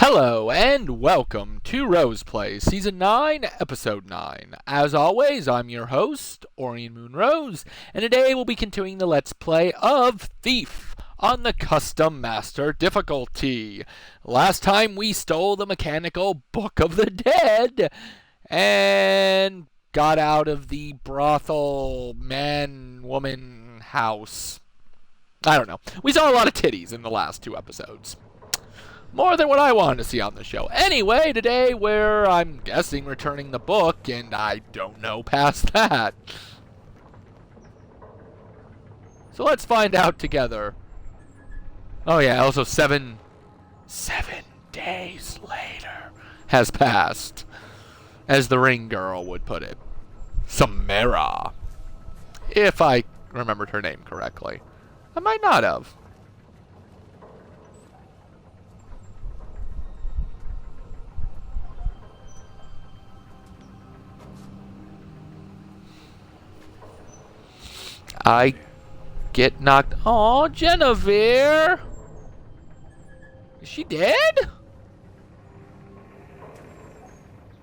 Hello and welcome to Rose Play Season 9, Episode 9. As always, I'm your host, Orion Moon Rose, and today we'll be continuing the Let's Play of Thief on the Custom Master difficulty. Last time we stole the mechanical Book of the Dead and got out of the brothel man-woman house. I don't know. We saw a lot of titties in the last two episodes. More than what I wanted to see on the show. Anyway, today we're, I'm guessing, returning the book, and I don't know past that. So let's find out together. Oh yeah, also seven days later has passed, as the ring girl would put it. Samara. If I remembered her name correctly. I might not have. I get knocked. Oh, Genevieve! Is she dead?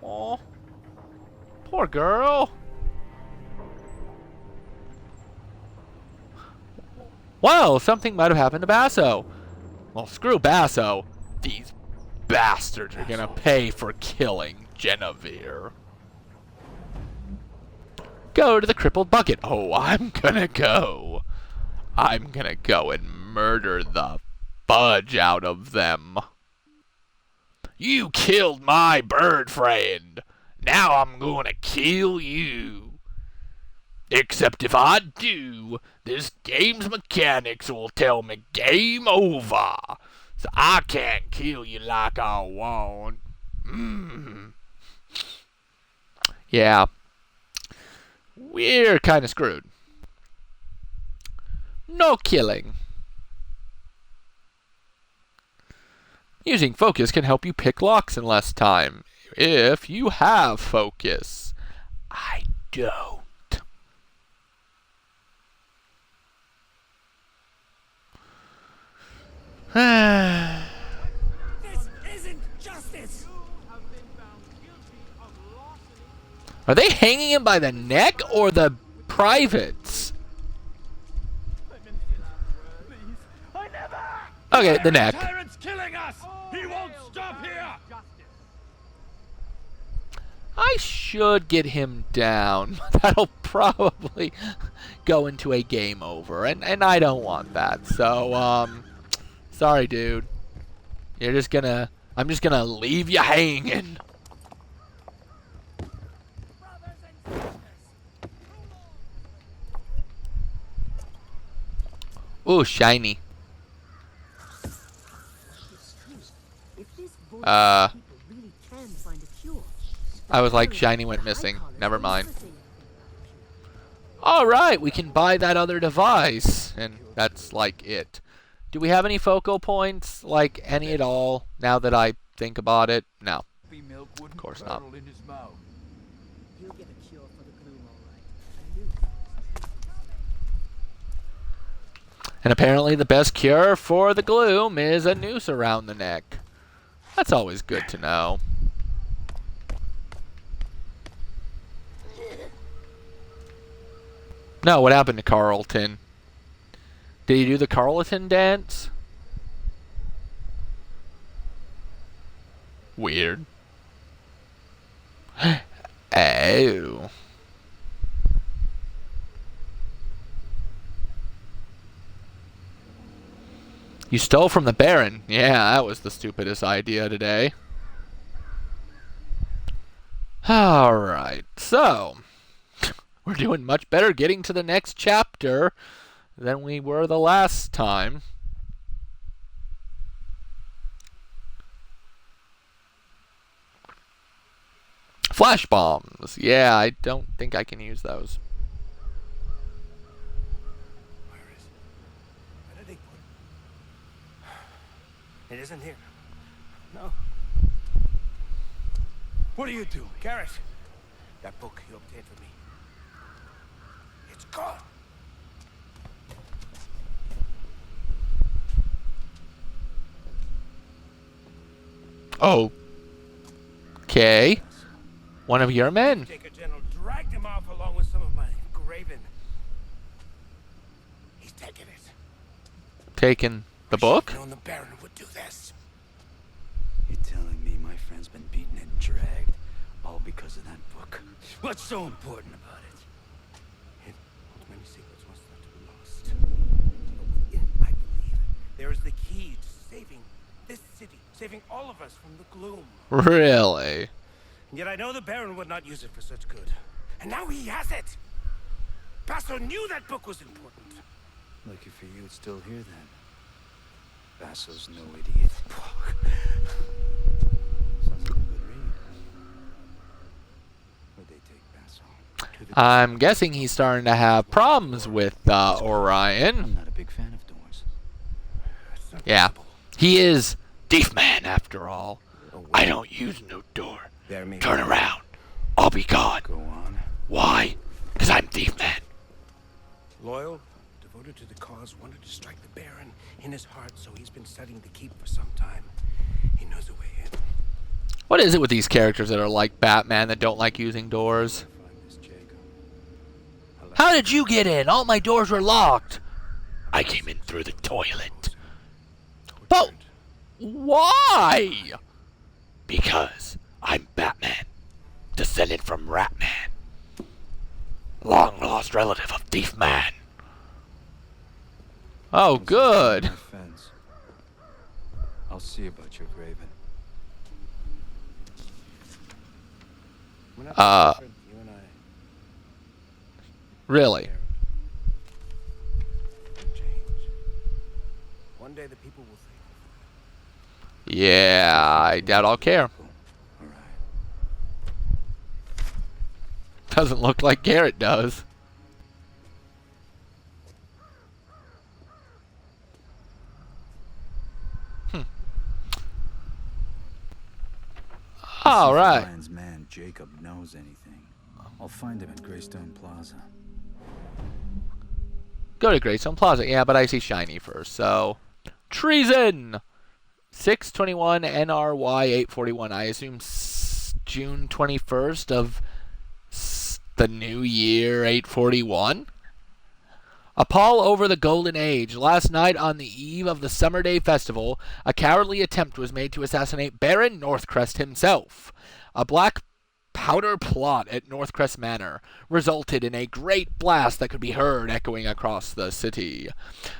Oh, poor girl. Well, something might have happened to Basso. Well, screw Basso. These bastards are gonna pay for killing Genevieve. Go to the crippled bucket. Oh, I'm gonna go. I'm gonna go and murder the fudge out of them. You killed my bird friend. Now I'm gonna kill you. Except if I do, this game's mechanics will tell me game over. So I can't kill you like I want. Yeah. We're kind of screwed. No killing. Using focus can help you pick locks in less time. If you have focus. I don't. This isn't justice. Are they hanging him by the neck or the privates? Okay, the neck. Tyrant's killing us. He won't stop here. I should get him down. That'll probably go into a game over, and I don't want that. So, sorry, dude. I'm just gonna leave you hanging. Ooh, shiny. I was like, shiny went missing. Never mind. Alright, we can buy that other device. And that's like it. Do we have any focal points? Like, any at all? Now that I think about it? No. Of course not. And apparently the best cure for the gloom is a noose around the neck. That's always good to know. No, what happened to Carlton? Did he do the Carlton dance? Weird. Oh. You stole from the Baron. Yeah, that was the stupidest idea today. Alright, so we're doing much better getting to the next chapter than we were the last time. Flash bombs. Yeah, I don't think I can use those. It isn't here. No. What are you doing? Garrett, that book you obtained for me. It's gone. Okay. One of your men. Jacob General dragged him off along with some of my graven. He's taking it. Taking the book? Known the Baron would do this. You're telling me my friend's been beaten and dragged, all because of that book? What's so important about it? It holds many secrets once thought to be lost. But within, I believe, there is the key to saving this city, saving all of us from the gloom. Really? And yet I know the Baron would not use it for such good. And now he has it! Basso knew that book was important. Lucky for you, it's still here then. Basso's no idiot. Sounds like a good read. Where'd they take Basso? I'm guessing he's starting to have problems with Orion. I'm not a big fan of doors. That's not Yeah. possible. He is Thief Man after all. I don't use no door. There may Turn around. I'll be gone. Go on. Why? Because I'm Thief Man. Loyal, devoted to the cause, wanted to strike the Baron in his heart, so he's been studying the keep for some time. He knows the way in. What is it with these characters that are like Batman that don't like using doors? Find this Jacob. How did you get in? All my doors were locked. I came in through the toilet. But why? Because I'm Batman, descended from Ratman, long lost relative of Thief Man. Oh, good. My fence. I'll see about your graven. We're not different, you and I. Really? Will change. One day the people will think. Yeah, I doubt I'll care. All right. Doesn't look like Garrett does. All See if right. Ryan's man Jacob knows anything. I'll find him at Greystone Plaza. Go to Greystone Plaza. Yeah, but I see Shiny first, so... Treason! 621 NRY 841. I assume June 21st of the new year 841? A pall over the Golden Age. Last night, on the eve of the Summer Day Festival, a cowardly attempt was made to assassinate Baron Northcrest himself. A black powder plot at Northcrest Manor resulted in a great blast that could be heard echoing across the city.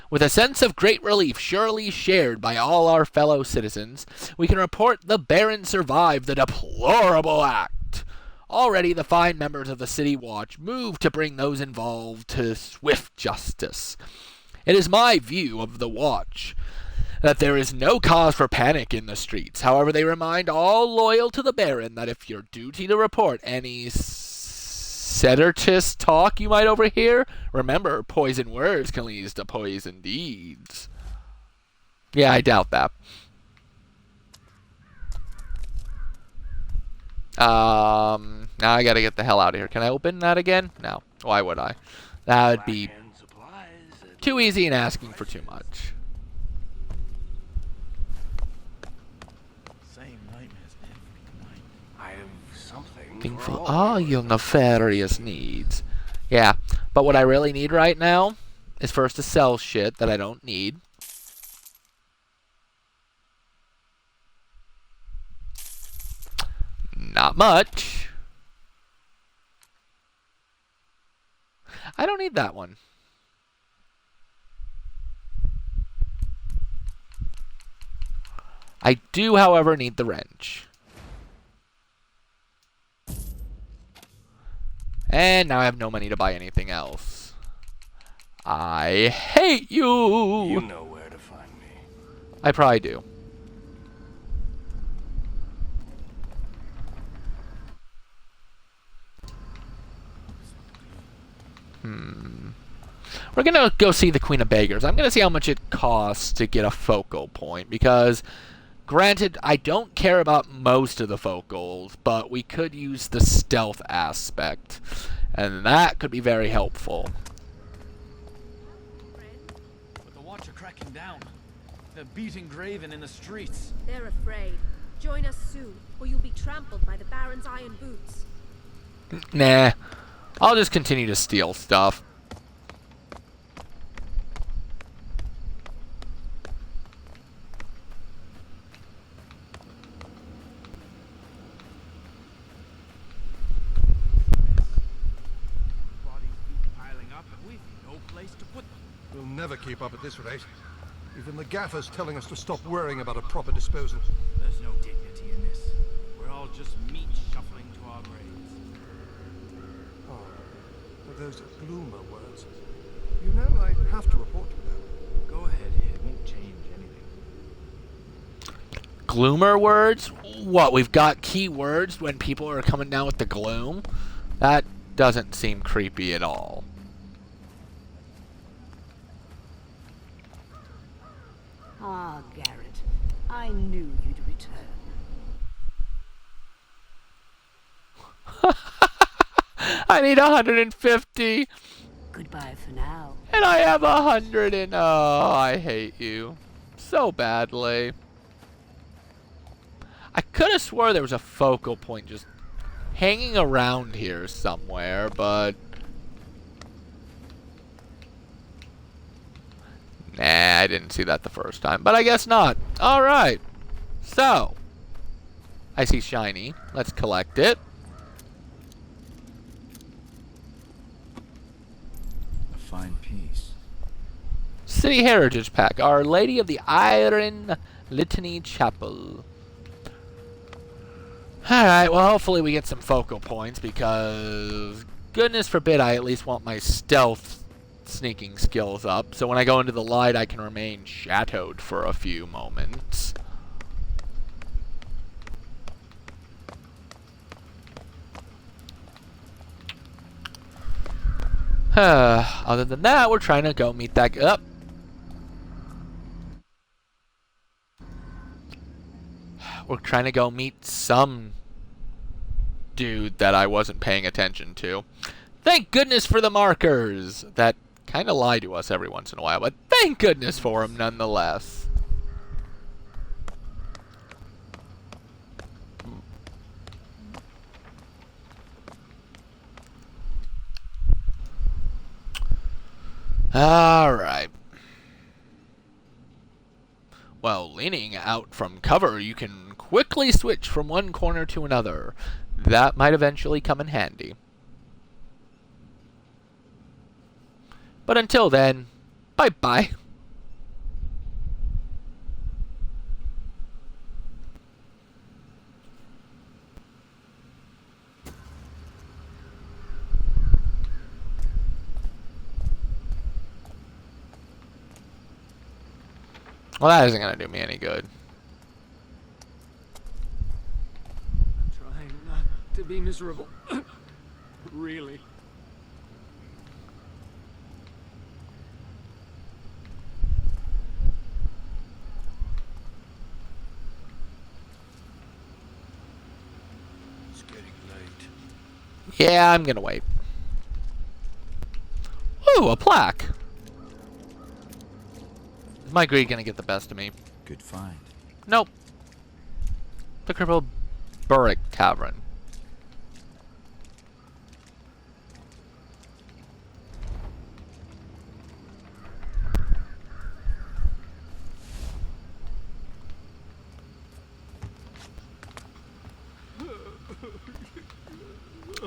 With a sense of great relief surely shared by all our fellow citizens, we can report the Baron survived the deplorable act. Already the fine members of the City Watch move to bring those involved to swift justice. It is my view of the Watch that there is no cause for panic in the streets. However, they remind all loyal to the Baron that if your duty to report any separatist talk you might overhear, remember, poison words can lead to poison deeds. Yeah, I doubt that. Now I gotta get the hell out of here. Can I open that again? No. Why would I? That would be too easy and asking for too much. Same nightmares every night. I have something Thing for for all all your nefarious needs. Yeah, but what I really need right now is first to sell shit that I don't need. Not much. I don't need that one. I do, however, need the wrench. And now I have no money to buy anything else. I hate you! You know where to find me. I probably do. We're going to go see the Queen of Beggars. I'm going to see how much it costs to get a focal point, because granted, I don't care about most of the focals, but we could use the stealth aspect, and that could be very helpful. But the Watch are cracking down. They're beating Graven in the streets. They're afraid. Join us soon, or you'll be trampled by the Baron's iron boots. Nah. I'll just continue to steal stuff. Bodies keep piling up, and we've no place to put them. We'll never keep up at this rate. Even the gaffer's telling us to stop worrying about a proper disposal. There's no dignity in this. We're all just meat shuffling to our graves. Oh, but those are gloomer words. You know, I have to report to them. Go ahead, it won't change anything. Gloomer words? What, we've got keywords when people are coming down with the gloom? That doesn't seem creepy at all. Ah, Garrett. I knew you'd return. I need 150. Goodbye for now. And I have 100 and... Oh, I hate you. So badly. I could have swore there was a focal point just hanging around here somewhere, but... Nah, I didn't see that the first time, but I guess not. Alright. So. I see shiny. Let's collect it. A fine piece. City Heritage Pack. Our Lady of the Iron Litany Chapel. Alright, well hopefully we get some focal points because goodness forbid I at least want my stealth sneaking skills up, so when I go into the light I can remain shadowed for a few moments. Other than that, we're trying to go meet that up. We're trying to go meet some dude that I wasn't paying attention to. Thank goodness for the markers that kind of lie to us every once in a while, but thank goodness for them nonetheless. Alright. Well, leaning out from cover, you can quickly switch from one corner to another. That might eventually come in handy. But until then, bye-bye. Well, that isn't going to do me any good. I'm trying not to be miserable. Really. It's getting late. Yeah, I'm going to wait. Ooh, a plaque. Is my greed going to get the best of me? Good find. Nope. The crippled Burrick Tavern.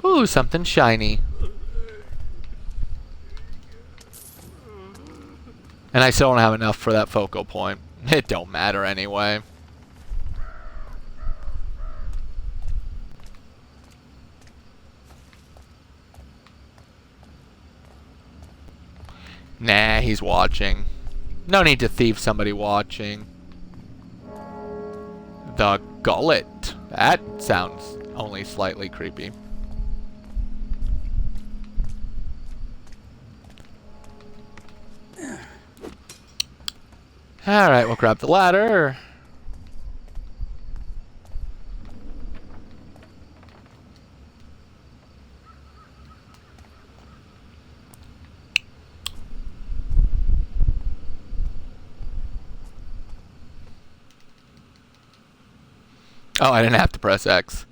Ooh, something shiny. And I still don't have enough for that focal point. It don't matter anyway. Nah, he's watching. No need to thieve somebody watching. The gullet. That sounds only slightly creepy. Alright, we'll grab the ladder. Oh, I didn't have to press X.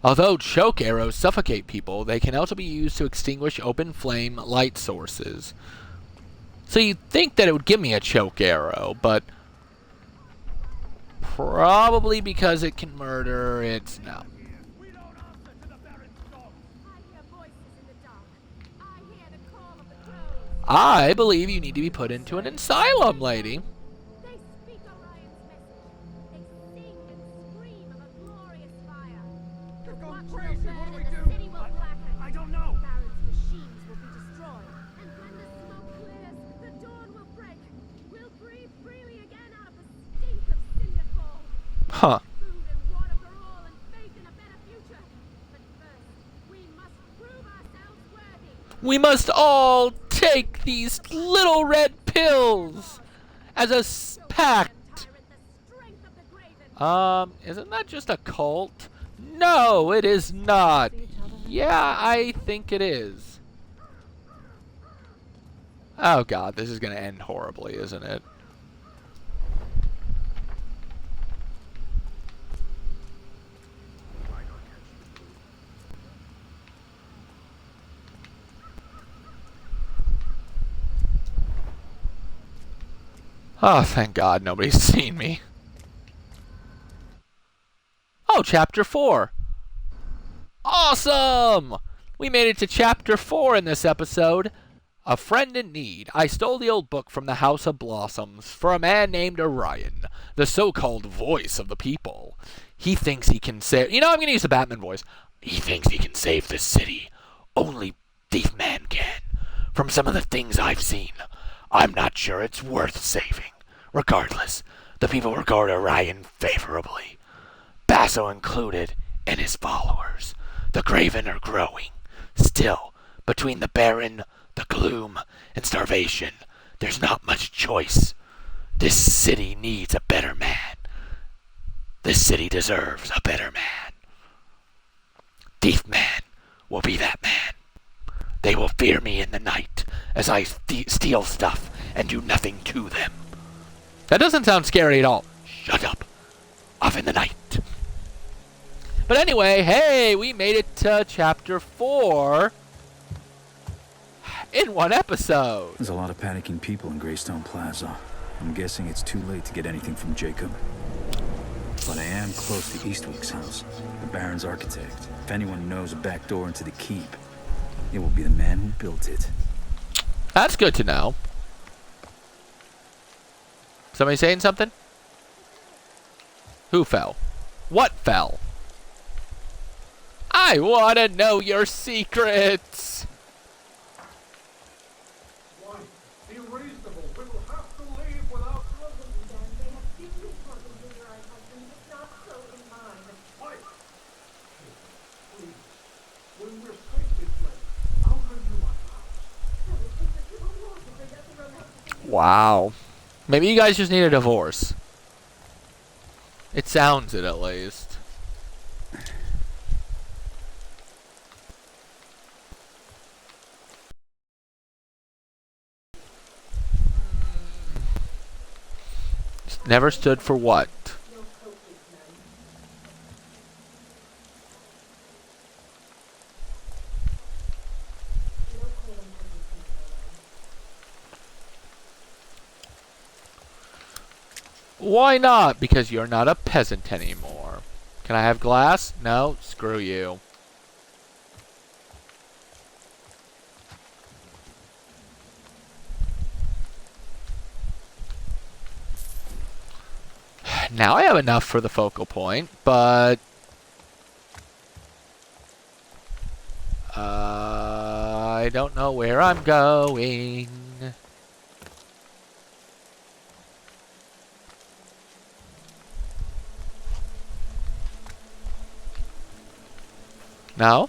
Although choke arrows suffocate people, they can also be used to extinguish open flame light sources. So you'd think that it would give me a choke arrow, but probably because it can murder, it's no. We don't answer to the Baron's dog. I hear voices in the dark. I hear the call of the crows. I believe you need to be put into an asylum, lady. They speak Orion's message. They sing and scream of a glorious fire. The gone watch crazy. will What do burn we and do? the city will blacken. I don't know. Baron's machines will be destroyed. And when the smoke clears, the dawn will break. We'll breathe freely again out of the stink of Cinderfall. Huh. Food and water for all and faith in a better future. But first, we must prove ourselves worthy. We must all take these little red pills as a pact. Tyrant, the strength of the graven. Isn't that just a cult? No, it is not. Yeah, I think it is. Oh god, this is gonna end horribly, isn't it? Oh, thank God nobody's seen me. Oh, Chapter 4. Awesome! We made it to Chapter 4 in this episode. A Friend in Need. I stole the old book from the House of Blossoms for a man named Orion, the so-called voice of the people. He thinks he can save... You know, I'm going to use the Batman voice. He thinks he can save this city. Only Thief Man can. From some of the things I've seen, I'm not sure it's worth saving. Regardless, the people regard Orion favorably. Basso included, and his followers. The Graven are growing. Still, between the Baron, the gloom, and starvation, there's not much choice. This city needs a better man. This city deserves a better man. Thief Man will be that man. They will fear me in the night as I steal stuff and do nothing to them. That doesn't sound scary at all. Shut up. Off in the night. But anyway, hey, we made it to Chapter 4 in one episode. There's a lot of panicking people in Greystone Plaza. I'm guessing it's too late to get anything from Jacob. But I am close to Eastwick's house, the Baron's architect. If anyone knows a back door into the keep, it will be the man who built it. That's good to know. Somebody saying something? Who fell? What fell? I want to know your secrets. Why? Be reasonable. We will have to leave without trouble. They have secret problems with your own husband, but not so in mine. Why? Please. When we're safe this way, I'll bring you my house. So it takes a civil war to bring us a romantic. Wow. Maybe you guys just need a divorce. It sounds it, at least. Never stood for what? Why not? Because you're not a peasant anymore. Can I have glass? No? Screw you. Now I have enough for the focal point, but... I don't know where I'm going. No?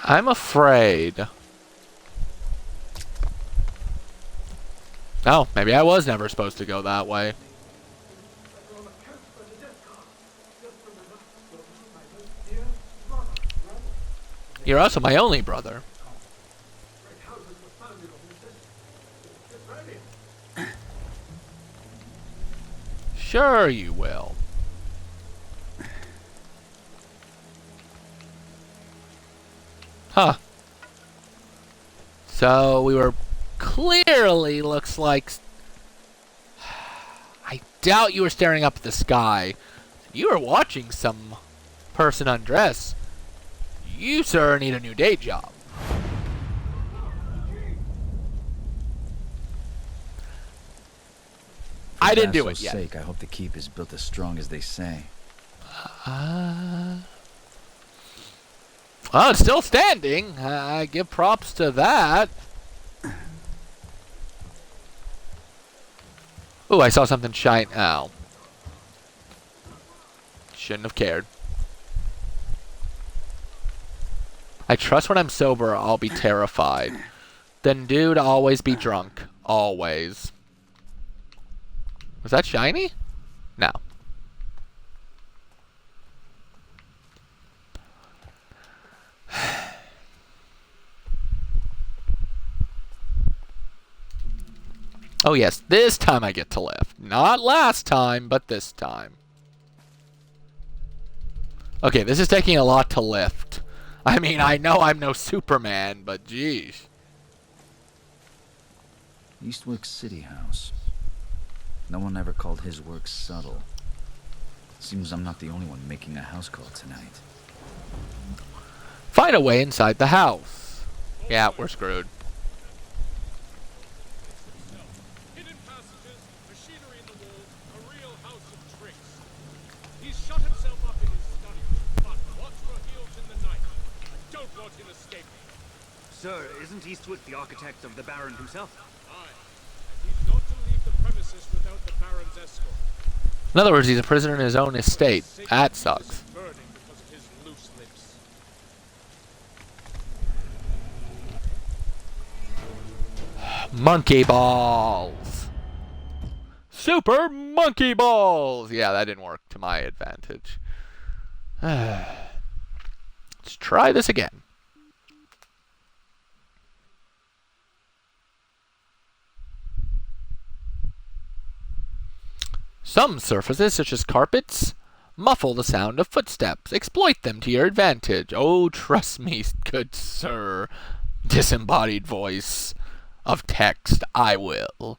I'm afraid. Oh, maybe I was never supposed to go that way. You're also my only brother. Sure you will. Huh. So we were clearly looks like... I doubt you were staring up at the sky. You were watching some person undress. You, sir, need a new day job. I didn't do it yet. For sake, I hope the keep is built as strong as they say. Well, it's still standing. I give props to that. Ooh, I saw something shine. Ow. Shouldn't have cared. I trust when I'm sober, I'll be terrified. Then, dude, always be drunk. Always. Was that shiny? No. Oh yes, this time I get to lift. Not last time, but this time. Okay, this is taking a lot to lift. I mean, I know I'm no Superman, but geez. Eastwick City House. No one ever called his work subtle. Seems I'm not the only one making a house call tonight. Find a way inside the house. Yeah, we're screwed. Hidden passages, machinery in the wall, a real house of tricks. He's shut himself up in his study, but watch for heels in the night. I don't want him escaping. Sir, isn't Eastwick the architect of the Baron himself? Aye, and he's not to leave the premises without the Baron's escort. In other words, he's a prisoner in his own estate. That sucks. Burning because of his loose lips. Monkey balls. Super monkey balls. Yeah, that didn't work to my advantage. Let's try this again. Some surfaces, such as carpets, muffle the sound of footsteps. Exploit them to your advantage. Oh, trust me, good sir. Disembodied voice of text, I will.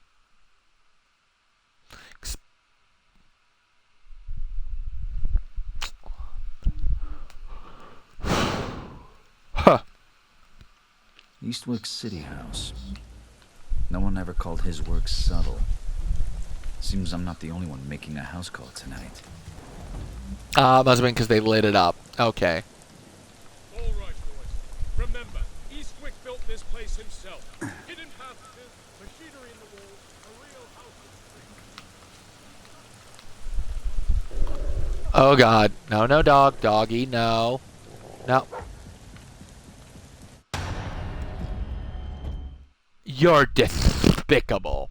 Huh. Eastwick City House. No one ever called his work subtle. Seems I'm not the only one making a house call tonight. Must have been because they lit it up. Okay. All right, boys. Remember, Eastwick built this place himself. Hidden passages, machinery in the wall, a real house of tricks. Oh god. No, no, dog. Doggy, no. No. You're despicable.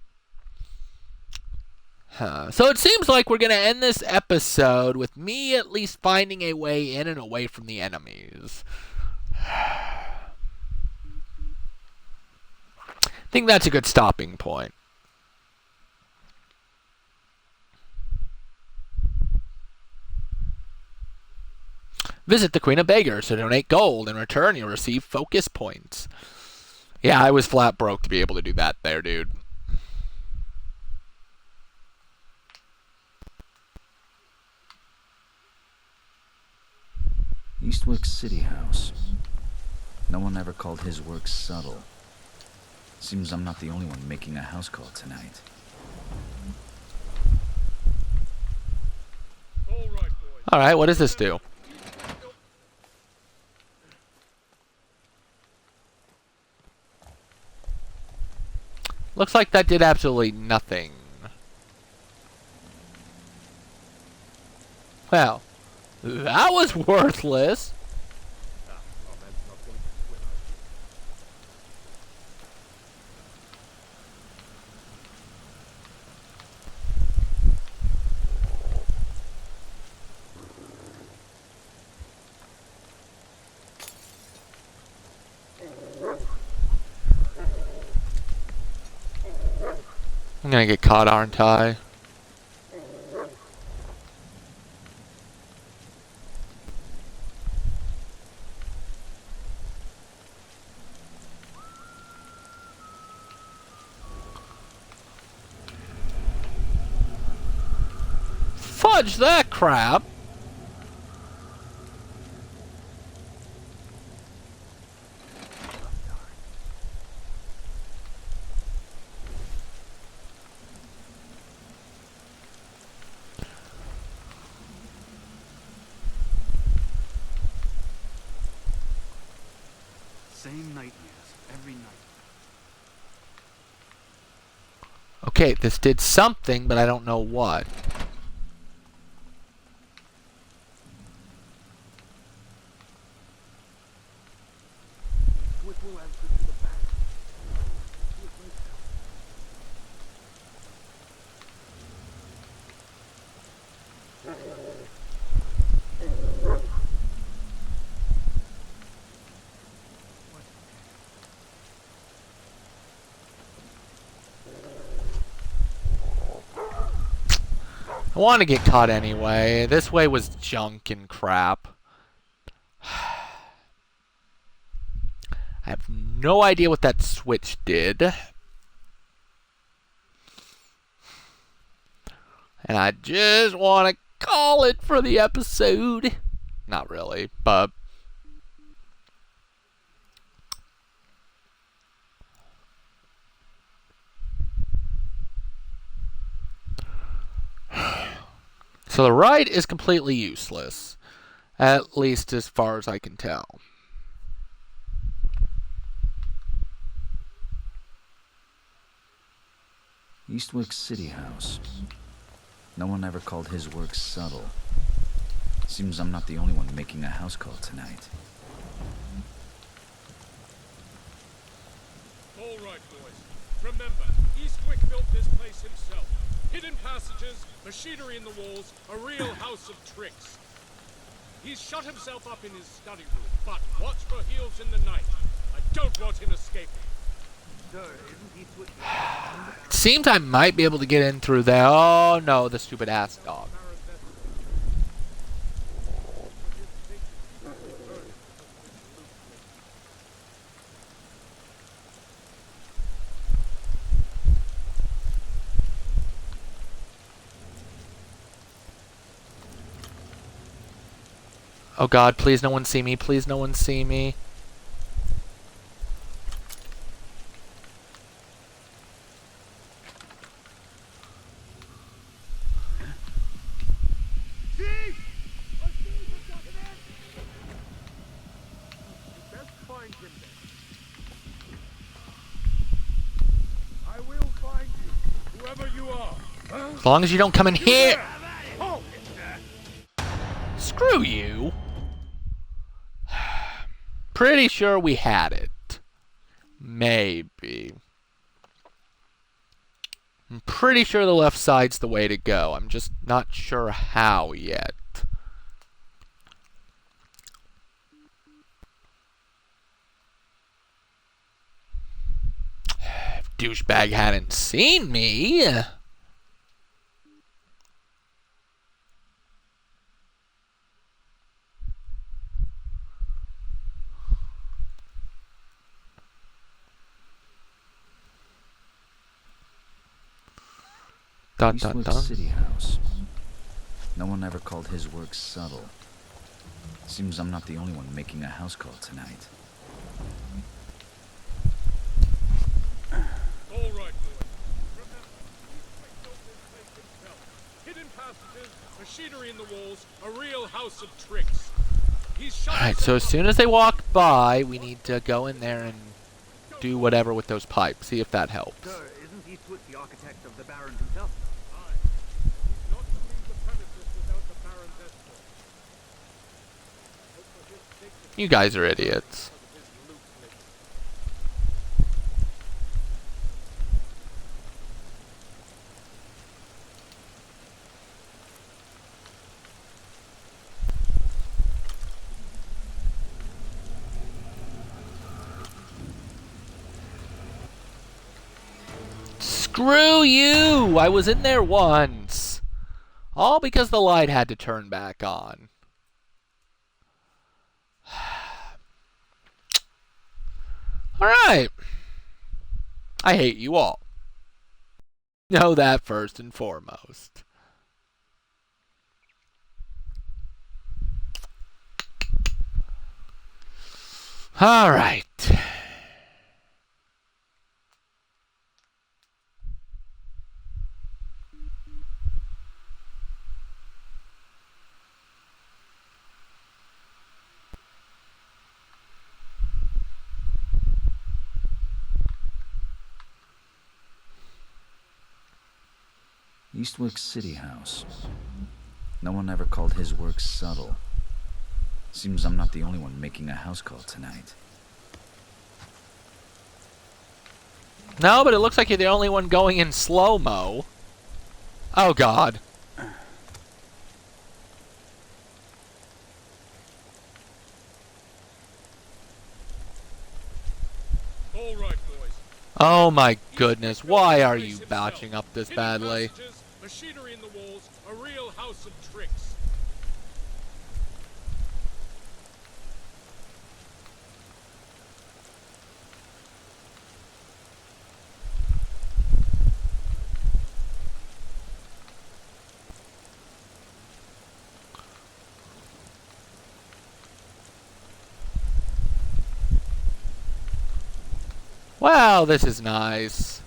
So it seems like we're going to end this episode with me at least finding a way in and away from the enemies. I think that's a good stopping point. Visit the Queen of Beggars to donate gold. In return, you'll receive focus points. Yeah, I was flat broke to be able to do that there, dude. Eastwick City House. No one ever called his work subtle. Seems I'm not the only one making a house call tonight. All right, boys. Alright, what does this do? Looks like that did absolutely nothing. Well, that was worthless. I'm gonna get caught, aren't I? Fudge that crap! Same nightmares every night. Okay, this did something, but I don't know what. I want to get caught anyway. This way was junk and crap. I have no idea what that switch did. And I just want to call it for the episode. Not really, but... So the ride is completely useless. At least as far as I can tell. Eastwick City House. No one ever called his work subtle. Seems I'm not the only one making a house call tonight. All right, boys. Remember, Eastwick built this place himself. Hidden passages, machinery in the walls, a real house of tricks. He's shut himself up in his study room, but watch for heels in the night. I don't want him escaping. It seemed I might be able to get in through there. Oh no, the stupid ass dog. Oh god, please no one see me. Please no one see me. I will find you, whoever you are. As long as you don't come in here. Screw you. Pretty sure we had it. Maybe. I'm pretty sure the left side's the way to go. I'm just not sure how yet. If douchebag hadn't seen me. Dun, dun, Eastwick dun. City House. No one ever called his work subtle. Seems I'm not the only one making a house call tonight. All right, boys. Remember, Eastwick built this place himself. Hidden passages, machinery in the walls, a real house of tricks. He's shut Alright, so as soon as they walk by, we need to go in there and do whatever with those pipes. See if that helps. Sir, isn't Eastwick the architect of the Baron himself? Aye. He's not to leave the premises without the Baron's escort. Hope for his sake that You guys are idiots. his loot list. Screw you! I was in there once. All because the light had to turn back on. Alright. I hate you all. Know that first and foremost. Alright. Eastwick City House. No one ever called his work subtle. Seems I'm not the only one making a house call tonight. No, but it looks like you're the only one going in slow-mo. Oh, God. All right, boys. Oh, my goodness. Why are you botching up this badly? Passages, machinery in the walls, a real house of tricks. Wow, this is nice.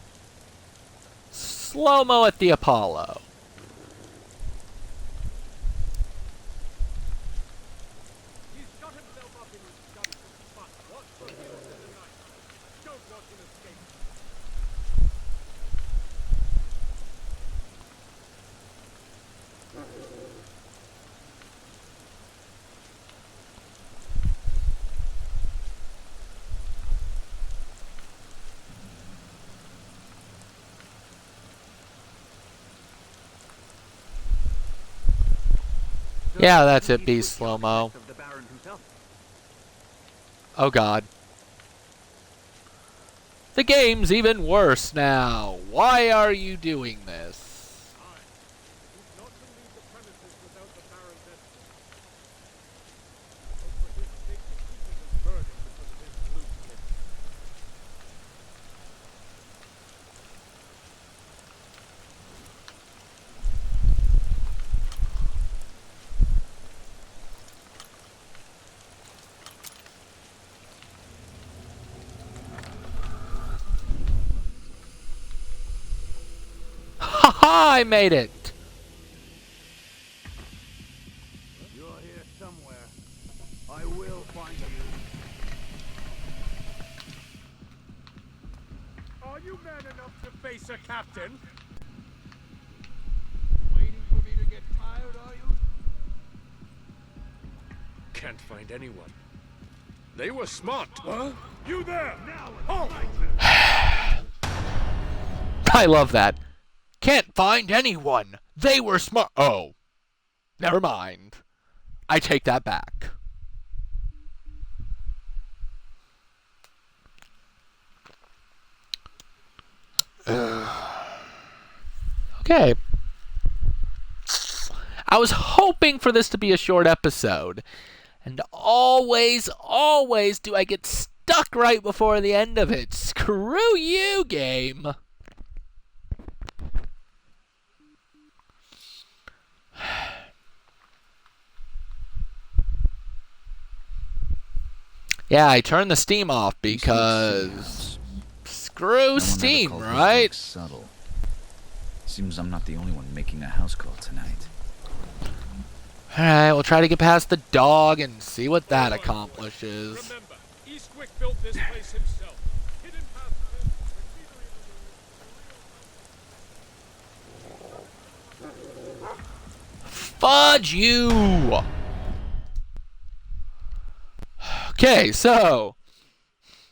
Slow-mo at the Apollo. He's shut himself up in his study, but watch for heels in the night. Don't watch him escape. Yeah, that's it. Be slow-mo. Of the Baron himself. Oh, God. The game's even worse now. Why are you doing this? He's not to leave the premises without the Baron's escort. Hope for his sake the keep isn't burning because of his blue flip. Ha-ha! I made it! You're here somewhere. I will find you. Are you man enough to face a captain? Waiting for me to get tired, are you? Can't find anyone. They were smart. Huh? You there! Halt! I love that. Can't find anyone. They were smart. Oh. Never mind. I take that back. Okay. I was hoping for this to be a short episode. And always, always do I get stuck right before the end of it. Screw you, game. Yeah, I turned the steam off because screw steam, right? Subtle. Seems I'm not the only one making a house call tonight. Alright, we'll try to get past the dog and see what that accomplishes. Remember, Eastwick built this place himself. Hidden passages, machinery in the walls, Fudge you! Okay, so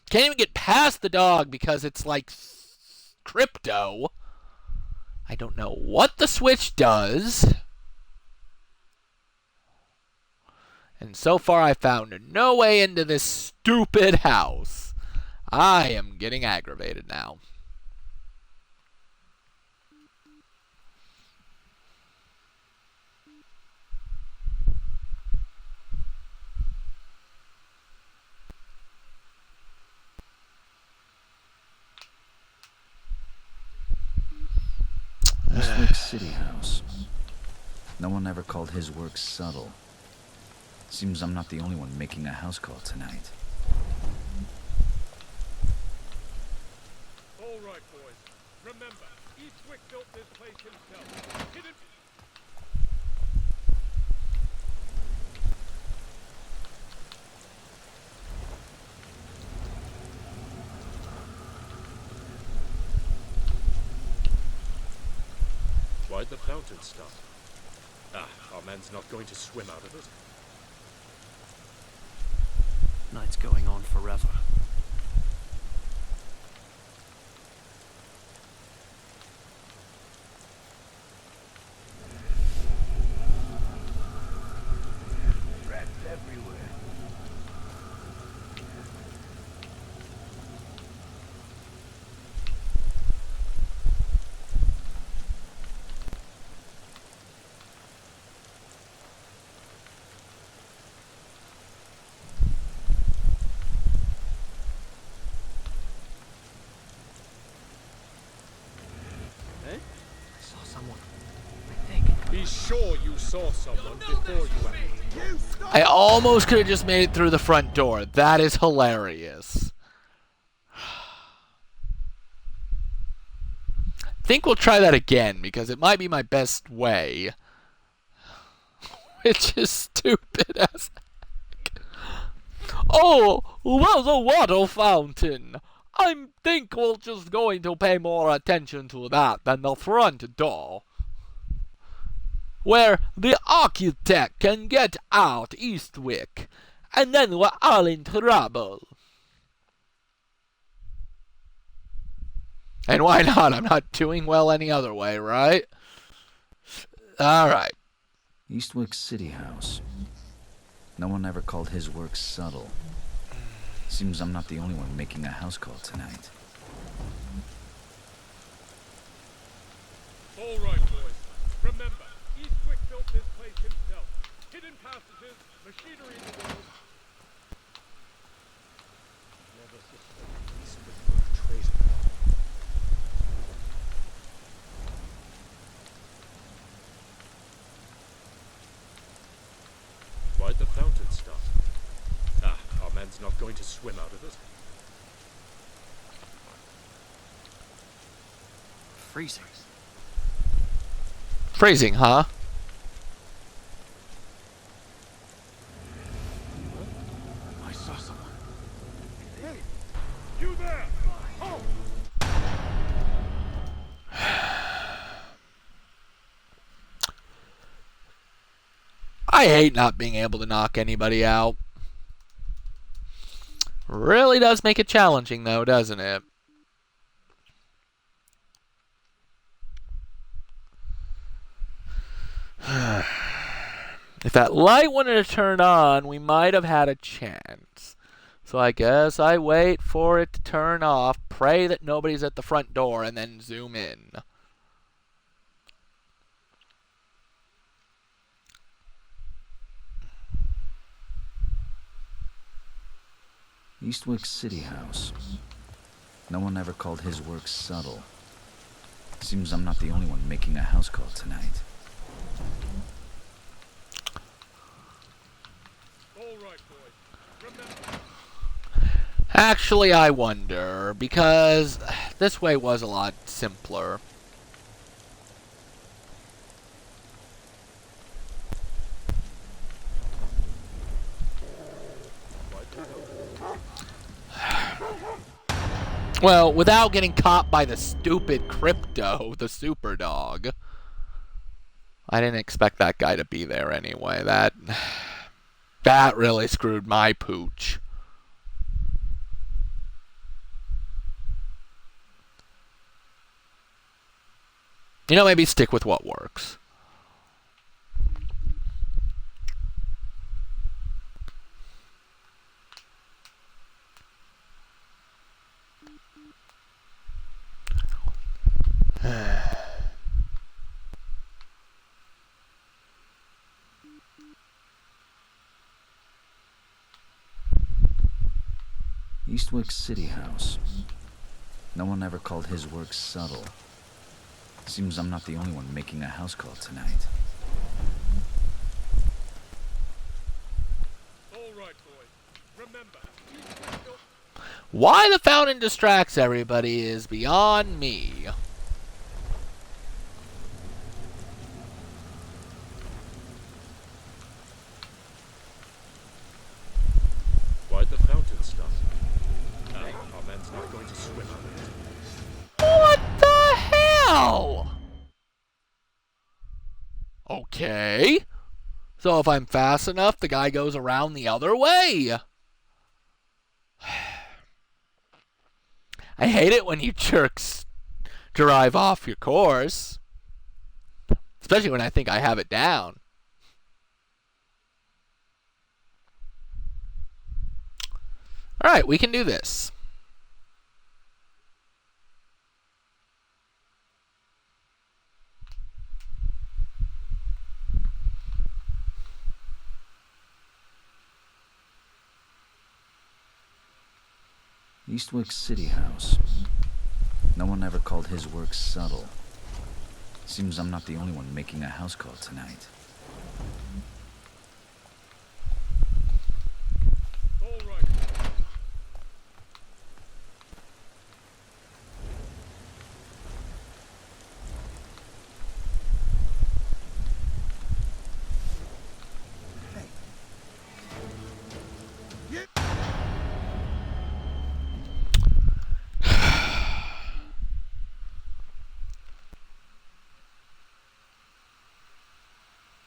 can't even get past the dog because it's like crypto. I don't know what the switch does. And so far I found no way into this stupid house. I am getting aggravated now. City House. No one ever called his work subtle. Seems I'm not the only one making a house call tonight. All right, boys. Remember, Eastwick built this place himself. Hidden... Why'd the fountain stop? Ah, our man's not going to swim out of it. Night's going on forever. Rats everywhere. Saw someone. I think. Be sure you saw someone before you acted. I almost could have just made it through the front door. That is hilarious. Think we'll try that again because it might be my best way. Which is stupid as heck. Oh, there's a water fountain. I think we're just going to pay more attention to that than the front door, where the architect can get out Eastwick, and then we're all in trouble. And why not? I'm not doing well any other way, right? Alright. Eastwick City House. No one ever called his work subtle. Seems I'm not the only one making a house call tonight. All right, boys. Remember, Eastwick built this place himself. Hidden passages, machinery in the walls. Never suspected Eastwick of treason. Why'd the fountain stop? Ah, our man's not going to swim out of it. Freezing. Phrasing, huh? I saw someone. Hey, you there! Oh! I hate not being able to knock anybody out. Really does make it challenging, though, doesn't it? If that light wanted to turn on, we might have had a chance. So I guess I wait for it to turn off, pray that nobody's at the front door, and then zoom in. Eastwick City House. No one ever called his work subtle. Seems I'm not the only one making a house call tonight. All right, boys. Remember. Actually, I wonder, because this way was a lot simpler. Well, without getting caught by the stupid crypto, the super dog. I didn't expect that guy to be there anyway. That really screwed my pooch. You know, maybe stick with what works. Eastwick City House. No one ever called his work subtle. Seems I'm not the only one making a house call tonight. All right, boy. Remember, Eastwick built Why the fountain distracts everybody is beyond me. Why'd the fountain stop? Our man's not going to swim out of it. What the hell? Okay. So if I'm fast enough, the guy goes around the other way. I hate it when you jerks drive off your course. Especially when I think I have it down. Alright, we can do this. Eastwick City House. No one ever called his work subtle. Seems I'm not the only one making a house call tonight. All right.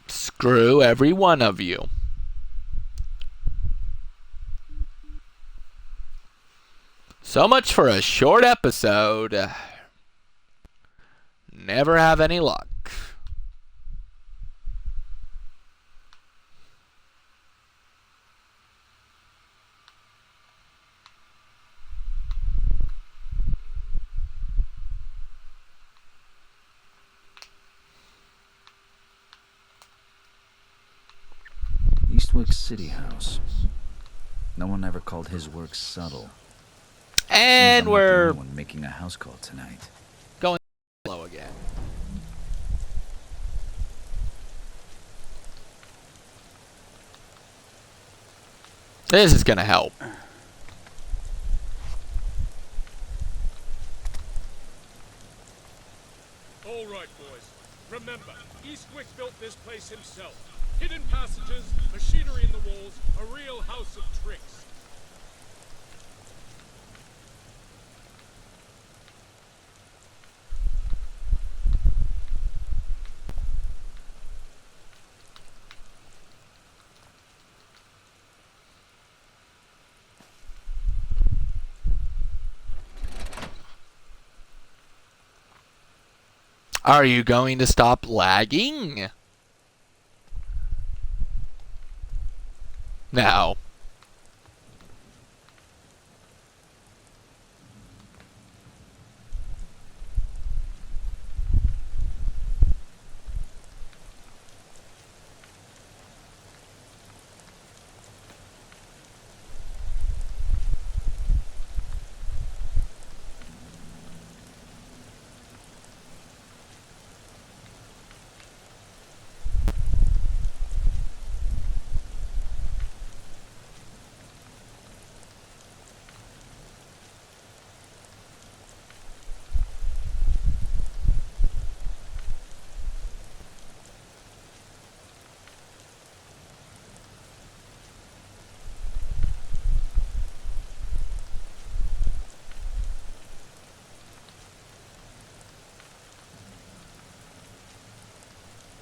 Screw every one of you. So much for a short episode. Never have any luck. Eastwick City House. No one ever called his work subtle. And Seems I'm not the we're only one making a house call tonight. going slow again. This is going to help. All right, boys. Remember, Eastwick built this place himself. Hidden passages, machinery in the walls, a real house of tricks. Are you going to stop lagging? No.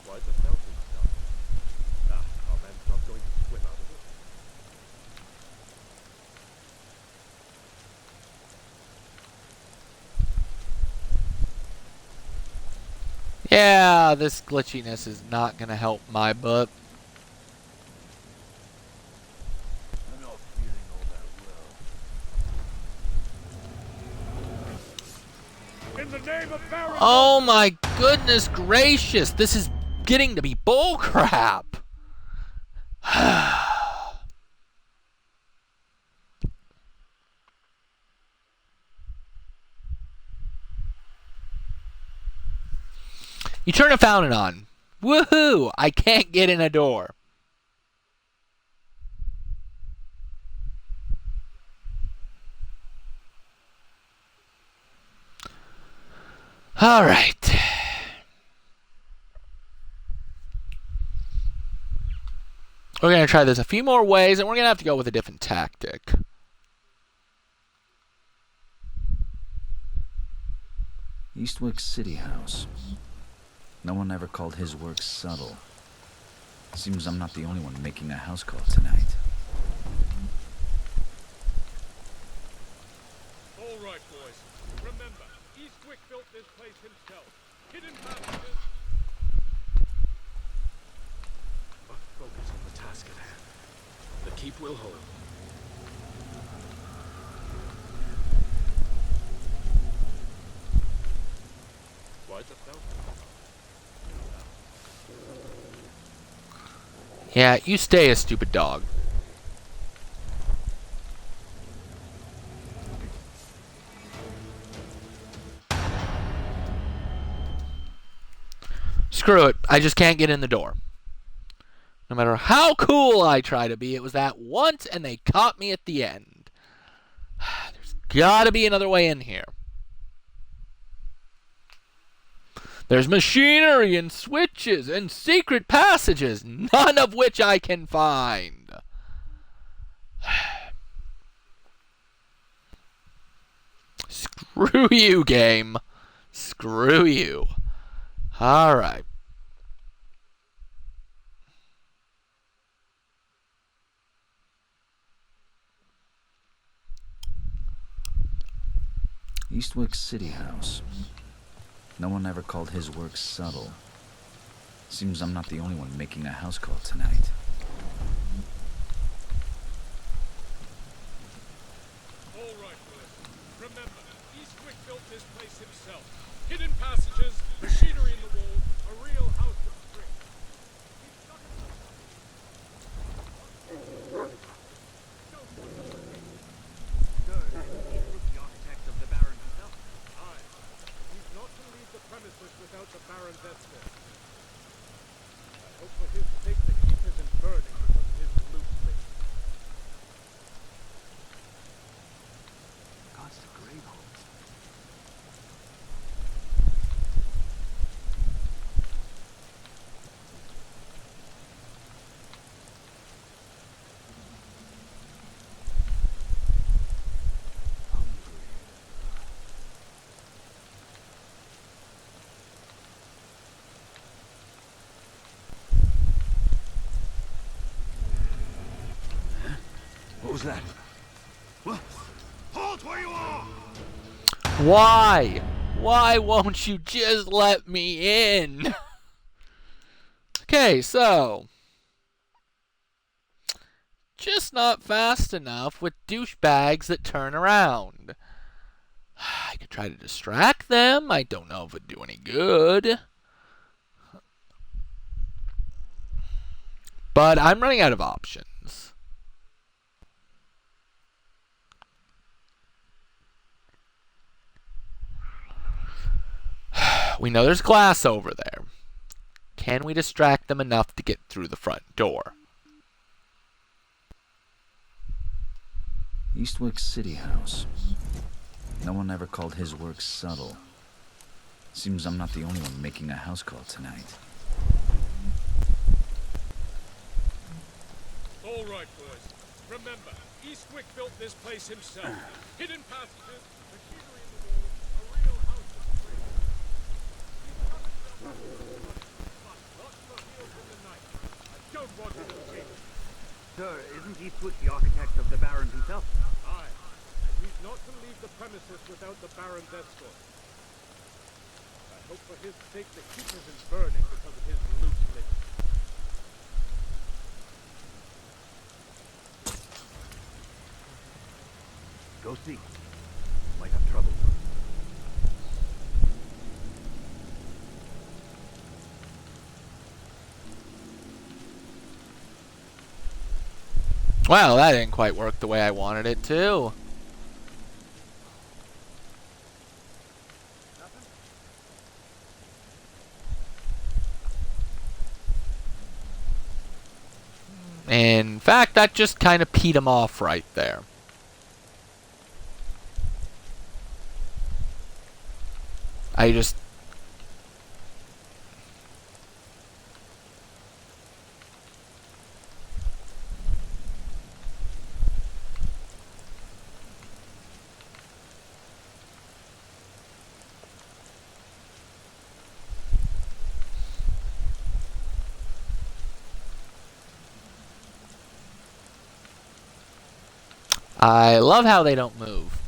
Why'd the fountain stop? Our man's not going to swim out of it. Yeah, this glitchiness is not going to help my butt. I'm not feeling all that well. In the name of Baron... Oh my goodness gracious, this is getting to be bullcrap. You turn a fountain on. Woohoo! I can't get in a door. All right. We're going to try this a few more ways, and we're going to have to go with a different tactic. Eastwick City House. No one ever called his work subtle. Seems I'm not the only one making a house call tonight. All right, boys. Remember, Eastwick built this place himself. Hidden passages. Focus on the task at hand. The keep will hold. Why the fountain? Yeah, you stay a stupid dog. Screw it. I just can't get in the door. No matter how cool I try to be, it was that once and they caught me at the end. There's gotta be another way in here. There's machinery and switches and secret passages, none of which I can find. Screw you, game. Screw you. All right. Eastwick City House. No one ever called his work subtle. Seems I'm not the only one making a house call tonight. All right, boys. Remember, Eastwick built this place himself. Hidden passages, machinery in the wall, a real house of bricks. The architect of the Baron himself. Aye. He's not to leave the premises without the Baron's escort. I hope for his sake the keep isn't burning because of his loose lips. God's the grave holes. What was that? What? Halt where you are! Why? Why won't you just let me in? Okay, so. Just not fast enough with douchebags that turn around. I could try to distract them. I don't know if it'd do any good. But I'm running out of options. We know there's glass over there. Can we distract them enough to get through the front door? Eastwick City House. No one ever called his work subtle. Seems I'm not the only one making a house call tonight. All right, boys. Remember, Eastwick built this place himself. Hidden passages, machinery in the wall, a real house of bricks. Lots for heels in the night. I don't want him escaping. Sir, isn't Eastwick the architect of the Baron himself? Aye. And he's not to leave the premises without the Baron's escort. I hope for his sake the keep isn't burning because of his loose lips. Go see. Might have trouble. Well, that didn't quite work the way I wanted it to. In fact, that just kind of peed him off right there. I just... I love how they don't move.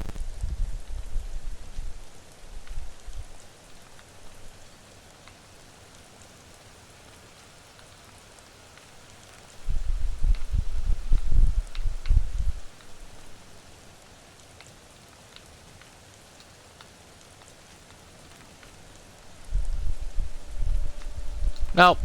Nope.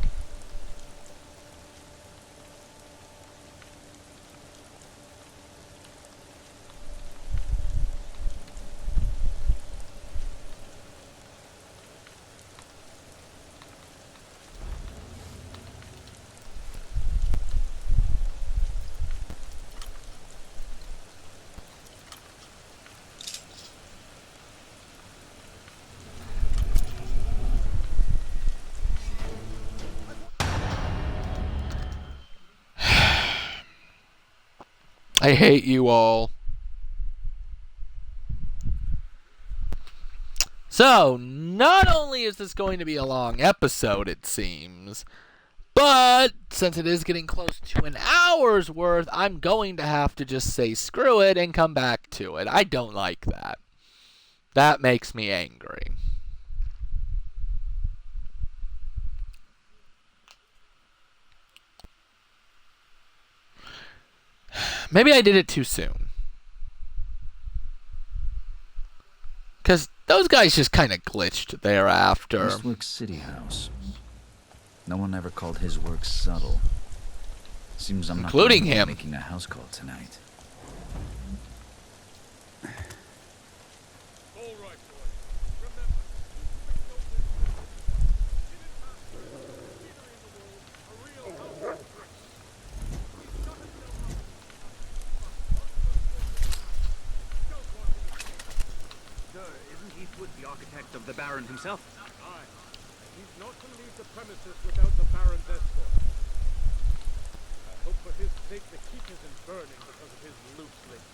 I hate you all. So, not only is this going to be a long episode, it seems, but since it is getting close to an hour's worth, I'm going to have to just say screw it and come back to it. I don't like that. That makes me angry. Maybe I did it too soon. Because those guys just kind of glitched thereafter. Eastwick City House. No one ever called his work subtle. Seems I'm Including not the only one him. making a house call tonight. All right, boys. Remember, a real house of bricks. Sir, isn't Eastwood the architect of the Baron himself? Aye. He's not to leave the premises without the Baron's escort. I hope for his sake the keep isn't burning because of his loose lips.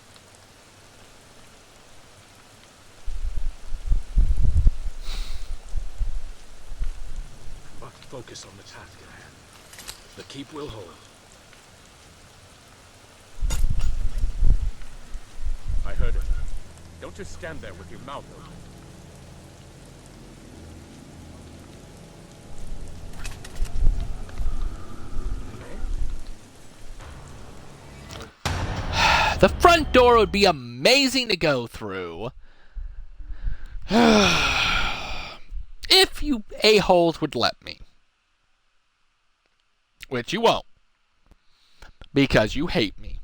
Must focus on the task at hand. The keep will hold. I heard it. Don't just stand there with your mouth open. The front door would be amazing to go through. If you a-holes would let me. Which you won't. Because you hate me.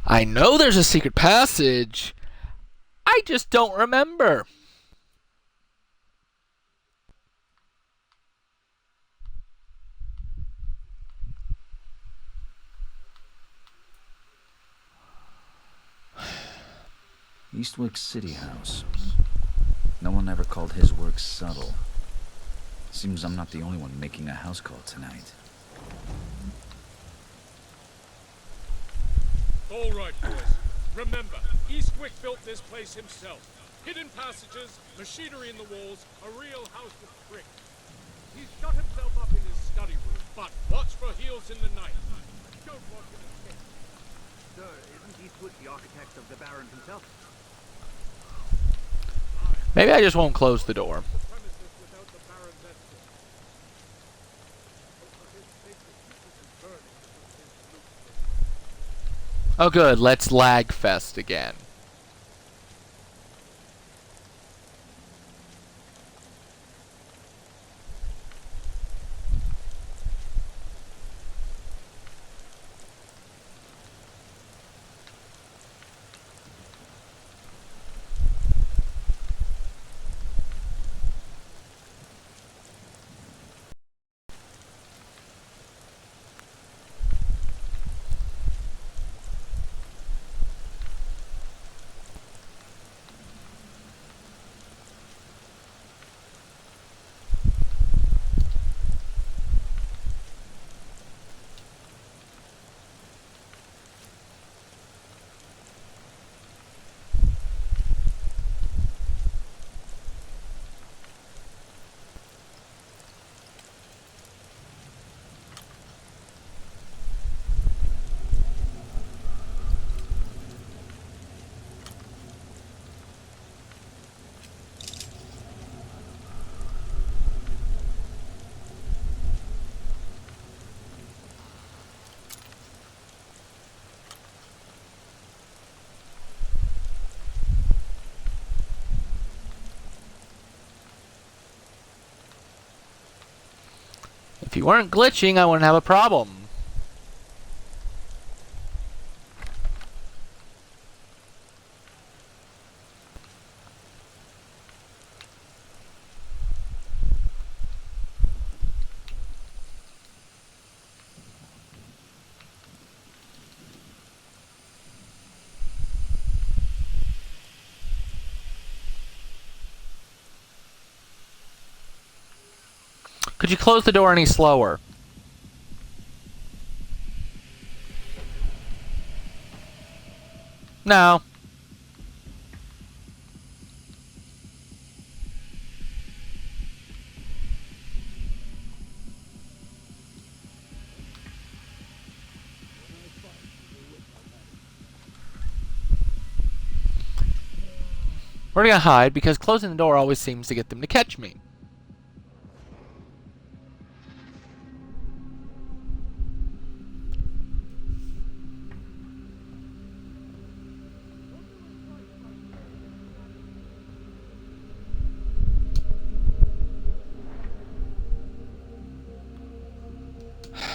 I know there's a secret passage. I just don't remember. Eastwick City House. No one ever called his work subtle. Seems I'm not the only one making a house call tonight. All right, boys. Remember, Eastwick built this place himself. Hidden passages, machinery in the walls, a real house of bricks. He's shut himself up in his study room, but watch for heels in the night. Don't want him escape. Sir, isn't Eastwood the architect of the Baron himself? Maybe I just won't close the door. The premises without the Baron's escort. Hope for his sake the keep isn't burning because of his loose lips. Oh good, let's lag fest again. you weren't glitching, I wouldn't have a problem. Could you close the door any slower? No. We're gonna hide because closing the door always seems to get them to catch me.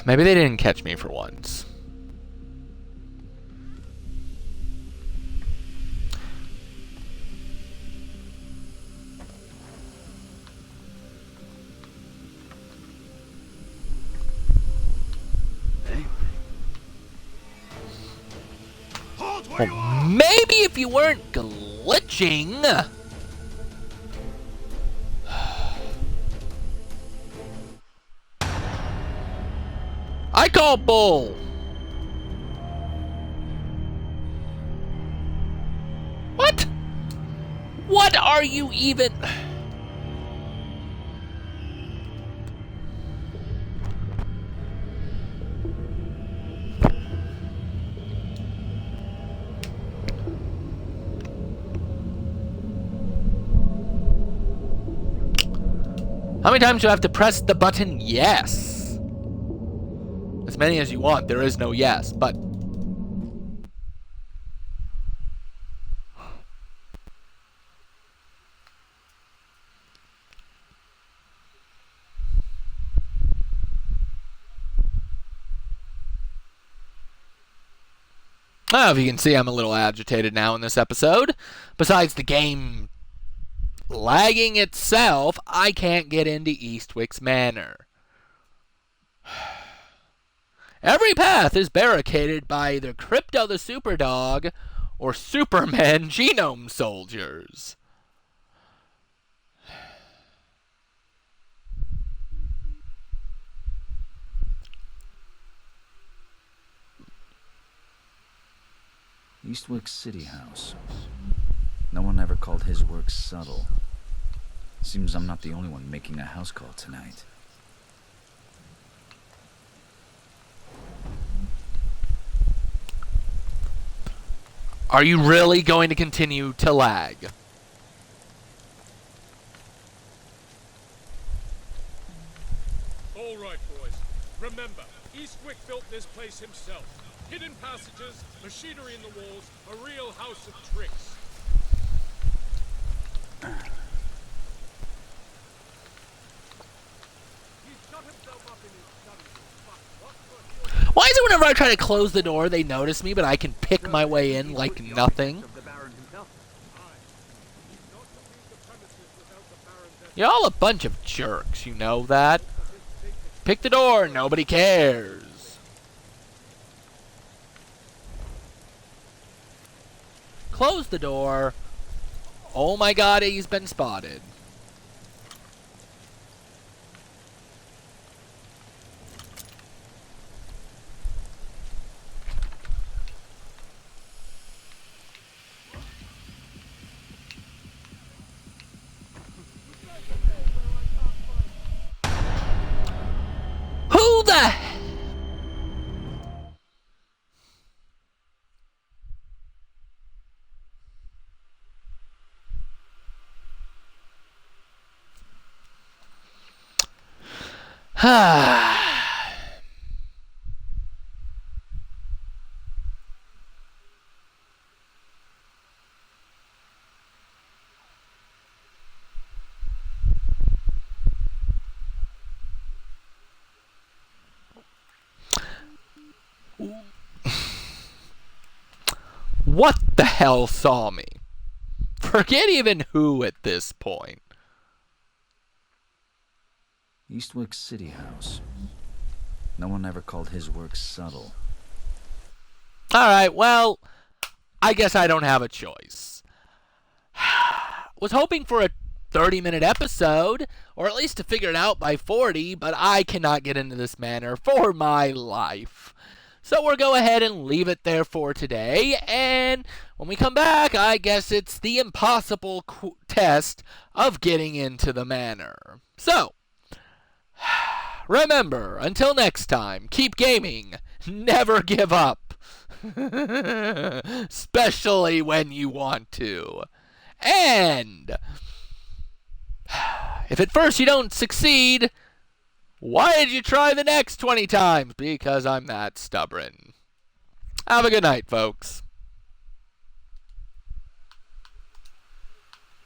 Maybe they didn't catch me for once. Well, maybe if you weren't glitching. I call bull. What? What are you even? How many times do I have to press the button yes? As many as you want. There is no yes, but... Oh, if you can see, I'm a little agitated now in this episode. Besides the game lagging itself, I can't get into Eastwick's Manor. Every path is barricaded by either Crypto the Superdog or Superman genome soldiers. Eastwick City House. No one ever called his work subtle. Seems I'm not the only one making a house call tonight. Are you really going to continue to lag? All right, boys. Remember, Eastwick built this place himself. Hidden passages, machinery in the walls, a real house of tricks. He shut himself up in his study. But what for he'll Why is it whenever I try to close the door, they notice me, but I can pick my way in like nothing? Of the Baron himself. He's not to leave the premises without the Baron's Y'all a bunch of jerks, you know that? Pick the door, nobody cares. Close the door. Oh my god, he's been spotted. Who the the hell saw me? Forget even who at this point. Eastwick City House. No one ever called his work subtle. Alright, well, I guess I don't have a choice. Was hoping for a 30-minute episode, or at least to figure it out by 40, but I cannot get into this manor for my life. So we'll go ahead and leave it there for today, and when we come back, I guess it's the impossible test of getting into the manor. So, remember, until next time, keep gaming, never give up, especially when you want to. And if at first you don't succeed, why did you try the next 20 times? Because I'm that stubborn. Have a good night, folks.